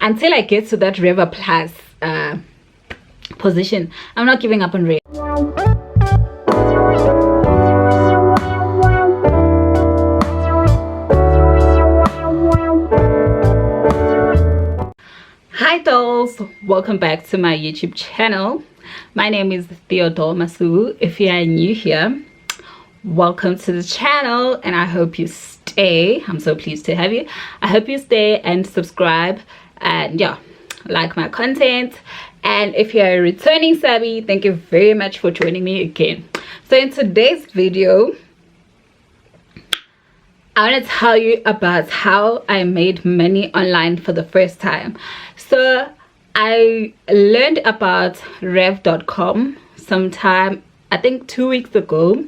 until I get to that River Plus position. I'm not giving up on Rev. Hi dolls, welcome back to my YouTube channel. My name is Theo-Doll. If you are new here, welcome to the channel, and I hope you stay. I'm so pleased to have you. I hope you stay and subscribe and yeah, like my content. And if you're a returning subby, thank you very much for joining me again. So in today's video, I want to tell you about how I made money online for the first time. So I learned about rev.com sometime, I think 2 weeks ago.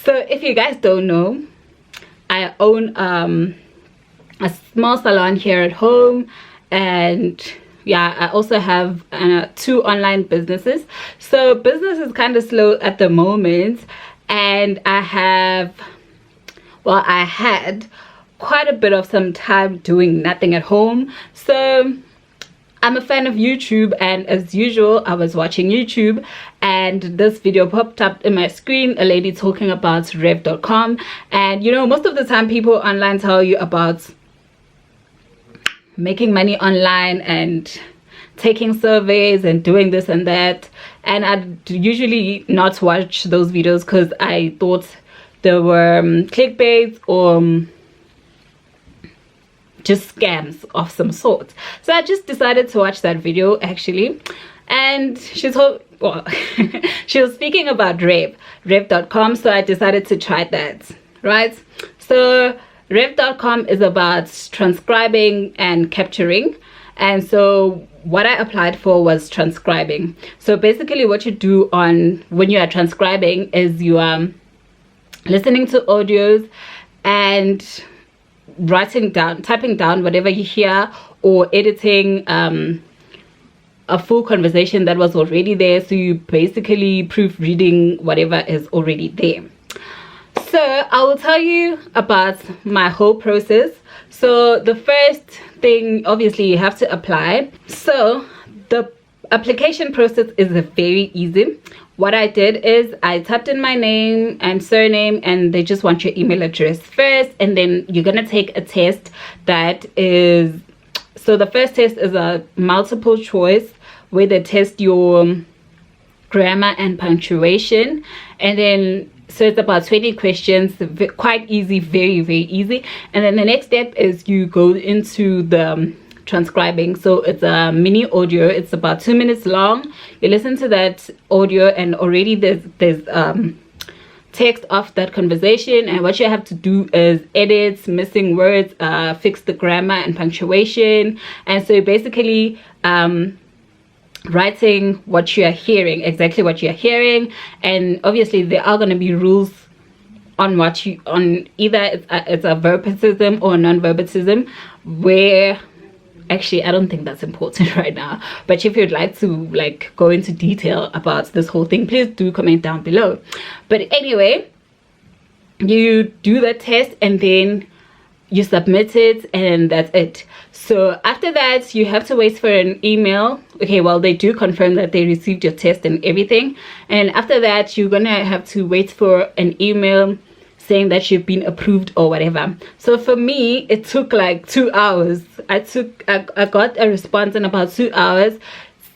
So if you guys don't know, I own a small salon here at home, and yeah, I also have 2 online businesses. So business is kind of slow at the moment, and I had quite a bit of some time doing nothing at home. So I'm a fan of YouTube, and as usual, I was watching YouTube and this video popped up in my screen, a lady talking about rev.com. And you know, most of the time people online tell you about making money online and taking surveys and doing this and that, and I'd usually not watch those videos because I thought they were clickbait or just scams of some sort. So I just decided to watch that video actually, and she was speaking about rev.com, so I decided to try that, right? So rev.com is about transcribing and capturing, and so what I applied for was transcribing. So basically what you do when you are transcribing is you are listening to audios and typing down whatever you hear, or editing a full conversation that was already there. So you basically proofreading whatever is already there. So I will tell you about my whole process. So the first thing, obviously, you have to apply. So the application process is very easy. What I did is I typed in my name and surname, and they just want your email address first, and then you're gonna take a test that is, so the first test is a multiple choice where they test your grammar and punctuation, and then so it's about 20 questions, quite easy, very easy. And then the next step is you go into the transcribing. So it's a mini audio, it's about 2 minutes long. You listen to that audio, and already there's text of that conversation, and what you have to do is edit missing words, fix the grammar and punctuation. And so basically writing what you are hearing, exactly what you are hearing. And obviously there are going to be rules on what you, on either it's a verbatism or non-verbatism, where actually I don't think that's important right now, but if you'd like to like go into detail about this whole thing, please do comment down below. But anyway, you do the test and then you submit it, and that's it. So after that, you have to wait for an email. Okay, well, they do confirm that they received your test and everything, and after that you're gonna have to wait for an email saying that you've been approved or whatever. So for me, it took like 2 hours. I got a response in about 2 hours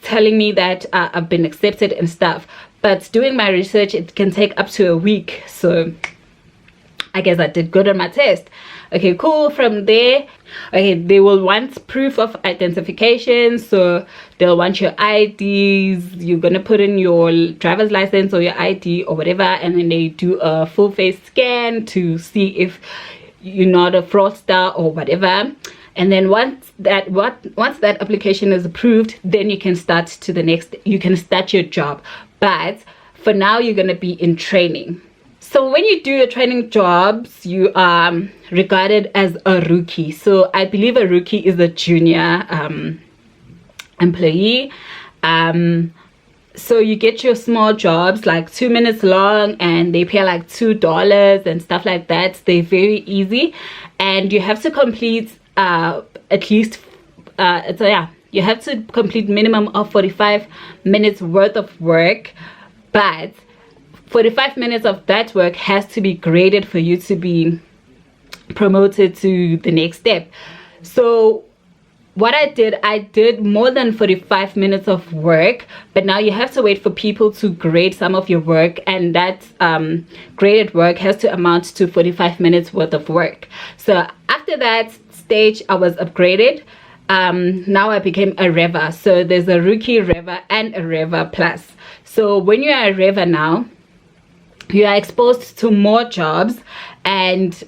telling me that I've been accepted and stuff. But doing my research, it can take up to a week. So I guess I did good on my test. Okay, cool. From there, okay, they will want proof of identification. So they'll want your IDs. You're gonna put in your driver's license or your ID or whatever, and then they do a full face scan to see if you're not a fraudster or whatever. And then once that application is approved, then you can start your job. But for now, you're gonna be in training. So when you do your training jobs, you are regarded as a rookie. So I believe a rookie is a junior employee. So you get your small jobs like 2 minutes long, and they pay like $2 and stuff like that. They're very easy, and you have to complete at least so yeah, you have to complete minimum of 45 minutes worth of work, but 45 minutes of that work has to be graded for you to be promoted to the next step. So what I did more than 45 minutes of work, but now you have to wait for people to grade some of your work, and that graded work has to amount to 45 minutes worth of work. So after that stage, I was upgraded. Now I became a Reva. So there's a rookie Reva and a Reva plus. So when you are a Reva now, you are exposed to more jobs, and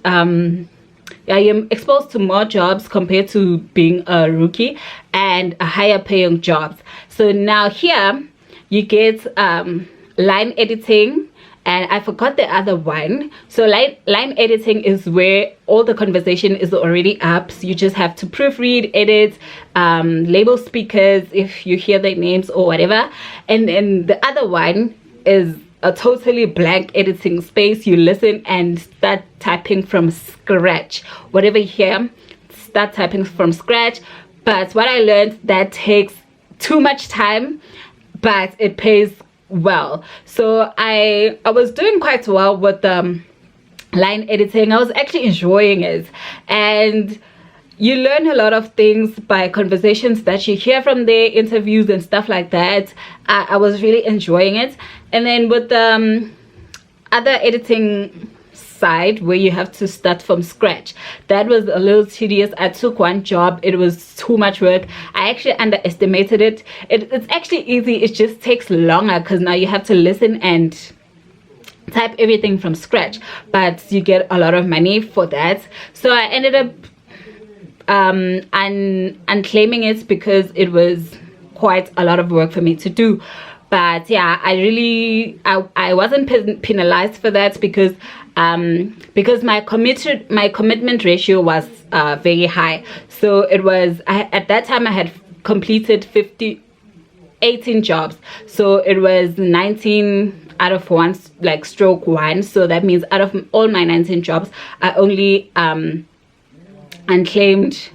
I am exposed to more jobs compared to being a rookie, and a higher paying jobs. So now here you get line editing, and I forgot the other one. So line editing is where all the conversation is already up, so you just have to proofread, edit, label speakers if you hear their names or whatever. And then the other one is a totally blank editing space. You listen and start typing from scratch. Whatever you hear, start typing from scratch. But what I learned, that takes too much time, but it pays well. So I was doing quite well with line editing. I was actually enjoying it, and you learn a lot of things by conversations that you hear from their interviews and stuff like that. I was really enjoying it. And then with the other editing side, where you have to start from scratch, that was a little tedious. I took one job, it was too much work. I actually underestimated it. It's actually easy, it just takes longer because now you have to listen and type everything from scratch, but you get a lot of money for that. So I ended up unclaiming it because it was quite a lot of work for me to do. But yeah, I wasn't penalized for that because my commitment ratio was very high. So it was, at that time I had completed 18 jobs, so it was 19 out of one, like stroke one. So that means out of all my 19 jobs, I only unclaimed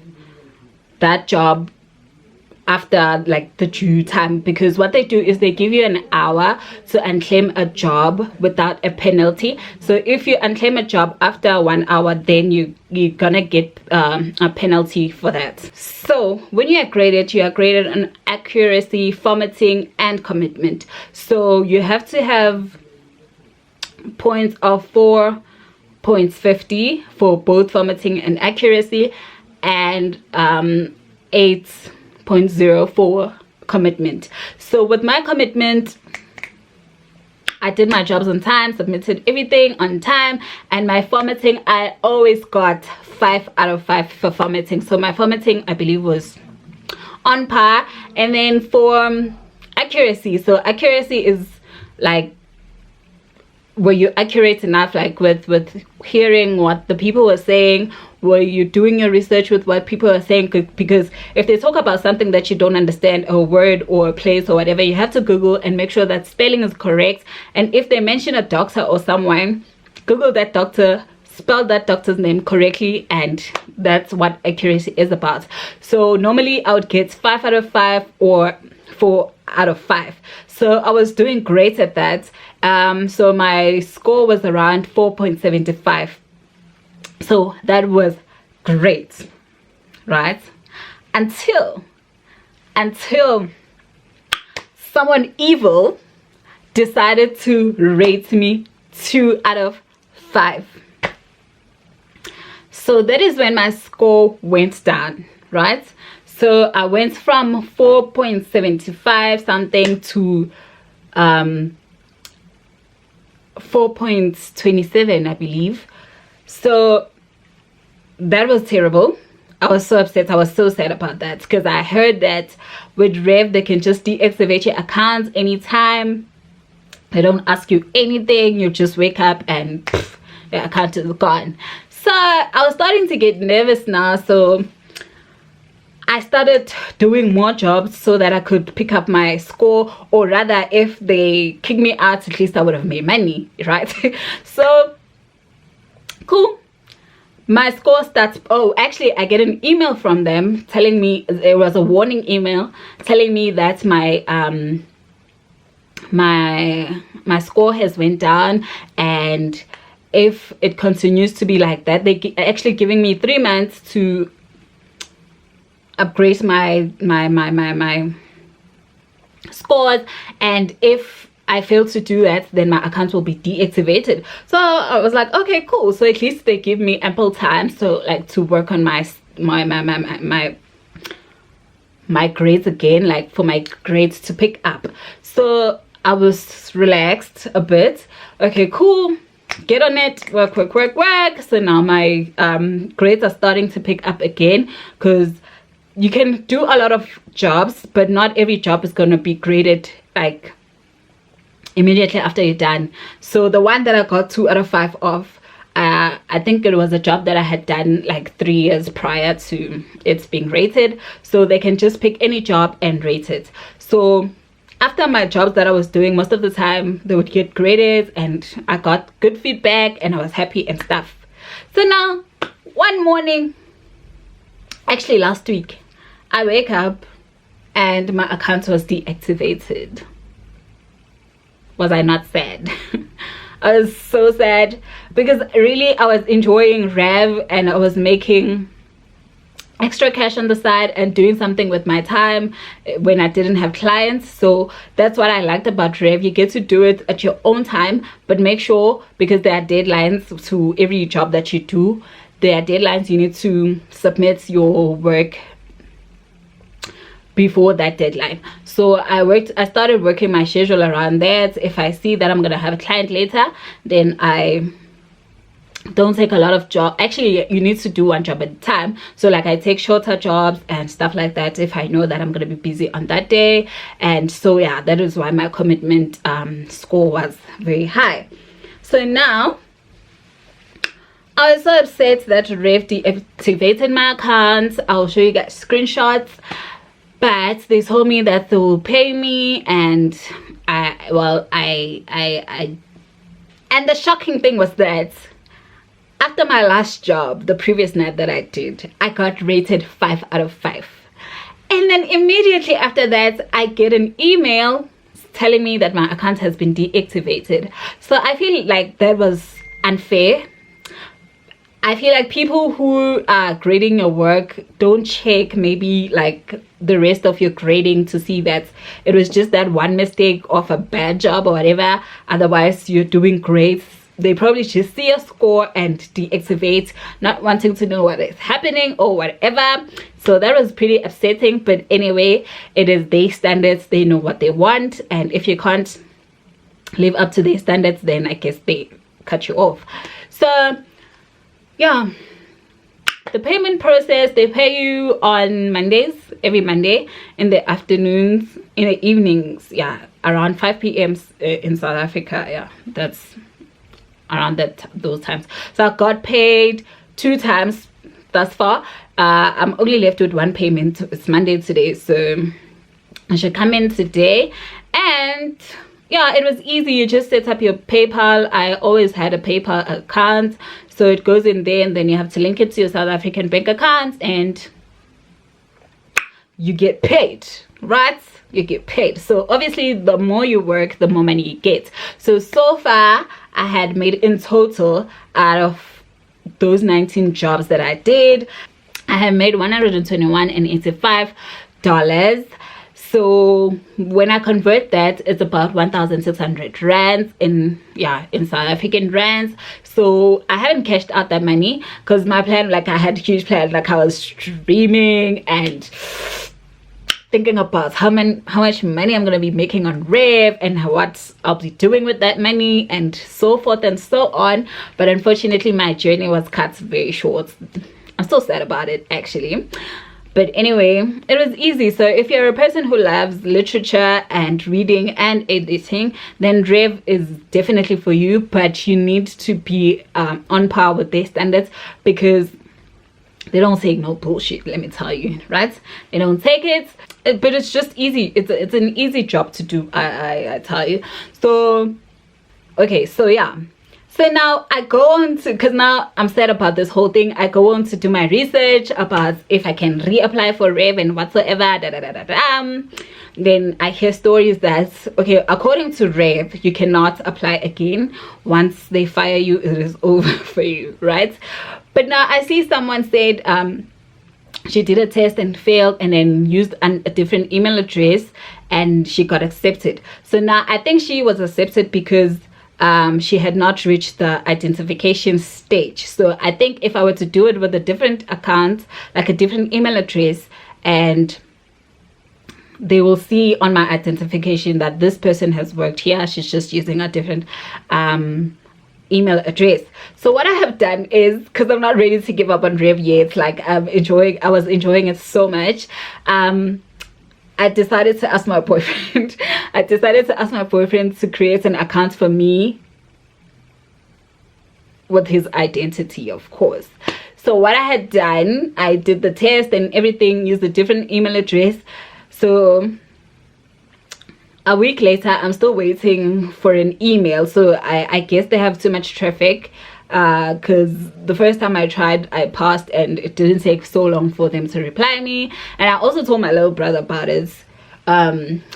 that job after like the due time, because what they do is they give you an hour to unclaim a job without a penalty. So if you unclaim a job after 1 hour, then you're gonna get a penalty for that. So when you are graded on accuracy, formatting, and commitment. So you have to have points of 4.50 for both formatting and accuracy, and 8.0 commitment. So with my commitment, I did my jobs on time, submitted everything on time, and my formatting, I always got 5 out of 5 for formatting. So my formatting, I believe, was on par. And then for accuracy, so accuracy is like, were you accurate enough, like with hearing what the people were saying? Were you doing your research with what people are saying? Because if they talk about something that you don't understand, a word or a place or whatever, you have to Google and make sure that spelling is correct. And if they mention a doctor or someone, Google that doctor, spell that doctor's name correctly, and that's what accuracy is about. So normally I would get 5 out of 5 or 4 out of 5. So I was doing great at that. So my score was around 4.75. So that was great, right? Until someone evil decided to rate me 2 out of 5. So that is when my score went down, right? So I went from 4.75 something to 4.27, I believe. So that was terrible. I was so upset. I was so sad about that, because I heard that with Rev they can just deactivate your accounts anytime. They don't ask you anything. You just wake up and pff, your account is gone. So I was starting to get nervous now. So I started doing more jobs so that I could pick up my score, or rather, if they kick me out, at least I would have made money, right? So cool. my score starts, oh actually I get an email from them telling me, it was a warning email telling me that my score has went down, and if it continues to be like that, they actually giving me 3 months to upgrade my scores, and if I fail to do that, then my account will be deactivated. So I was like, okay, cool. So at least they give me ample time, so like to work on my grades again, like for my grades to pick up. So I was relaxed a bit. Okay, cool, get on it, work. So now my grades are starting to pick up again, because you can do a lot of jobs, but not every job is going to be graded like immediately after you're done. So the one that I got 2 out of 5 of, I think it was a job that I had done like 3 years prior to it's being rated, so they can just pick any job and rate it. So after my jobs that I was doing, most of the time they would get graded, and I got good feedback and I was happy and stuff. So now one morning, actually last week, I wake up and my account was deactivated. Was I not sad? I was so sad, because really I was enjoying Rev and I was making extra cash on the side and doing something with my time when I didn't have clients. So that's what I liked about Rev. You get to do it at your own time, but make sure, because there are deadlines to every job that you do, there are deadlines. You need to submit your work before that deadline. So I started working my schedule around that. If I see that I'm gonna have a client later, then I don't take a lot of job. Actually, you need to do one job at a time. So like I take shorter jobs and stuff like that if I know that I'm gonna be busy on that day. And so yeah, that is why my commitment score was very high. So now I was so upset that Rev deactivated my account. I'll show you guys screenshots. But they told me that they will pay me, and and the shocking thing was that after my last job, the previous night that I did, I got rated 5 out of 5. And then immediately after that, I get an email telling me that my account has been deactivated. So I feel like that was unfair. I feel like people who are grading your work don't check maybe like the rest of your grading to see that it was just that one mistake of a bad job or whatever. Otherwise, you're doing great. They probably just see a score and deactivate, not wanting to know what is happening or whatever. So that was pretty upsetting. But anyway, it is their standards. They know what they want. And if you can't live up to their standards, then I guess they cut you off. So yeah, the payment process, they pay you on Mondays, every Monday, in the afternoons, in the evenings, yeah, around 5 p.m. in South Africa. Yeah, that's around those times. So I got paid 2 times thus far. I'm only left with 1 payment. It's Monday today, so I should come in today. And yeah, it was easy. You just set up your PayPal. I always had a PayPal account, so it goes in there, and then you have to link it to your South African bank account, and you get paid, right? You get paid. So obviously the more you work, the more money you get. So far I had made in total, out of those 19 jobs that I did, I have made $121.85. So when I convert that, it's about 1,600 rands in South African rands. So I haven't cashed out that money, because my plan, like I had a huge plan, like I was streaming and thinking about how much money I'm gonna be making on Rev and what I'll be doing with that money and so forth and so on. But unfortunately my journey was cut very short. I'm so sad about it, actually. But anyway, it was easy. So if you're a person who loves literature and reading and editing, then Rev is definitely for you. But you need to be on par with their standards, because they don't take no bullshit, let me tell you, right? They don't take it, but it's just easy. It's an easy job to do, I tell you. So okay, so yeah, So now I go on to, because now I'm sad about this whole thing, I go on to do my research about if I can reapply for Rev and whatsoever. Then I hear stories that, okay, according to Rev, you cannot apply again. Once they fire you, it is over for you, right? But now I see someone said she did a test and failed, and then used a different email address, and she got accepted. So now I think she was accepted because she had not reached the identification stage. So I think if I were to do it with a different account, like a different email address, and they will see on my identification that this person has worked here, she's just using a different email address. So what I have done is, because I'm not ready to give up on Rev yet, like I was enjoying it so much, I decided to ask my boyfriend to create an account for me with his identity, of course. So what I had done, I did the test and everything, used a different email address. So a week later, I'm still waiting for an email. So I guess they have too much traffic, because the first time I tried, I passed, and it didn't take so long for them to reply me. And I also told my little brother about it.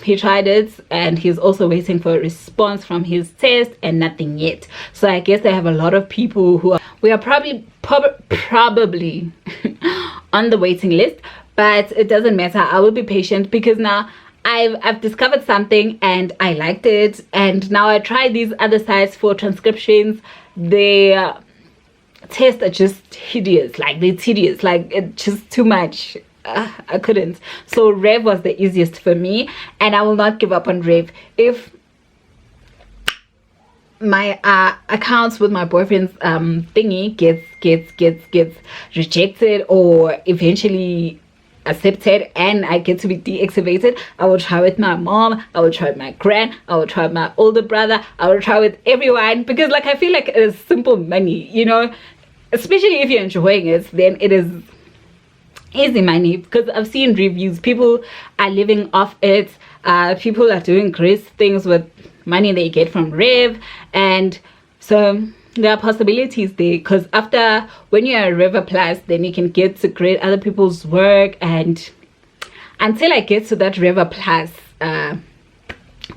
He tried it, and he's also waiting for a response from his test, and nothing yet. So I guess they have a lot of people who we are probably on the waiting list. But it doesn't matter. I will be patient, because now I've discovered something and I liked it, and now I tried these other sites for transcriptions. Their tests are just hideous, like they're tedious, like it's just too much. I couldn't. So Rev was the easiest for me, and I will not give up on Rev. If my accounts with my boyfriend's thingy gets rejected, or eventually accepted, and I get to be deactivated, I will try with my mom, I will try with my grand, I will try with my older brother, I will try with everyone, because like I feel like it is simple money, you know, especially if you're enjoying it, then it is easy money. Because I've seen reviews, people are living off it, people are doing great things with money they get from Rev, and so there are possibilities there. Because after, when you're a Rev Plus, then you can get to create other people's work, and until I get to that Rev Plus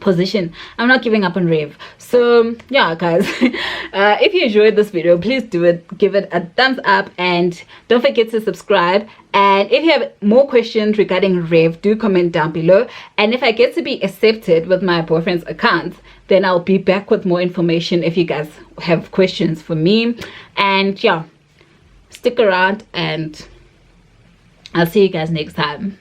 position, I'm not giving up on Rev. So yeah, guys, if you enjoyed this video, please do it, give it a thumbs up, and don't forget to subscribe. And if you have more questions regarding Rev, do comment down below, and if I get to be accepted with my boyfriend's account, then I'll be back with more information if you guys have questions for me. And yeah, stick around, and I'll see you guys next time.